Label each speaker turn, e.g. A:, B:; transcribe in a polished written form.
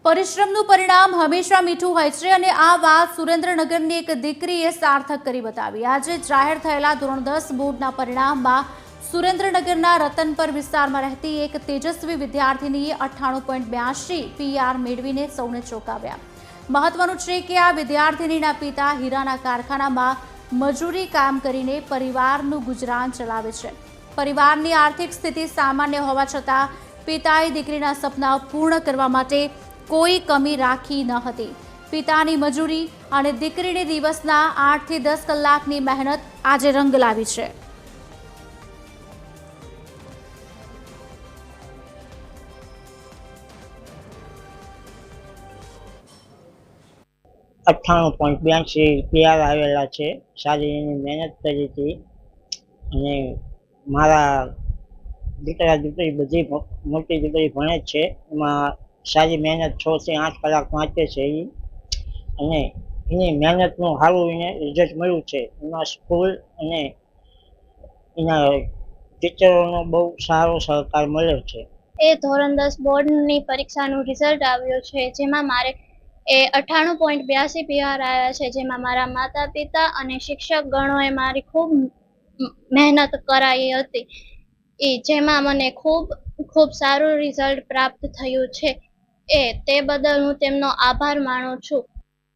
A: પરિશ્રમનું પરિણામ હંમેશા મીઠું હોય છે અને આ વાત સુરેન્દ્રનગરની એક દીકરીએ સાર્થક કરી બતાવી। આજે જાહેર થયેલા ધોરણ 10 બોર્ડના પરિણામમાં સુરેન્દ્રનગરના રતનપર વિસ્તારમાં રહેતી એક તેજસ્વી વિદ્યાર્થીનીએ 98.82 PR મેળવીને સૌને ચોંકાવ્યા। મહત્વનું છે કે આ વિદ્યાર્થીનીના પિતા હીરાના કારખાનામાં મજૂરી કામ કરીને પરિવારનું ગુજરાન ચલાવે છે। પરિવારની આર્થિક સ્થિતિ સામાન્ય હોવા છતાં પિતાએ દીકરીના સપના પૂર્ણ કરવા માટે કોઈ કમી રાખી ન હતી। પિતાની મજૂરી અને દીકરીની દિવસના 8 થી 10 કલાકની મહેનત આજે રંગ લાવી છે।
B: PR આવેલા છે। સારી એની મહેનત કરી હતી અને મારા દીકરા દીકરી બધી મોટી દીકરી ભણે છે, એમાં સારી મહેનત 6 થી 8 કલાક વાંચે છે અને એની મહેનતનું સારું એને રિઝલ્ટ મળ્યું છે। એમાં સ્કૂલ અને એના ટીચરોનો બહુ સારો સહકાર મળ્યો છે।
C: એ ધોરણ 10 બોર્ડની પરીક્ષાનું રિઝલ્ટ આવ્યું છે, જેમાં મારે 98.82 PR આવ્યા છે, જેમાં મારા માતા પિતા અને શિક્ષક ગણોએ મારી ખૂબ મહેનત કરાઈ હતી, જેમાં મને ખૂબ સારું રિઝલ્ટ પ્રાપ્ત થયું છે। તે બદલ હું તેમનો આભાર માનું છું।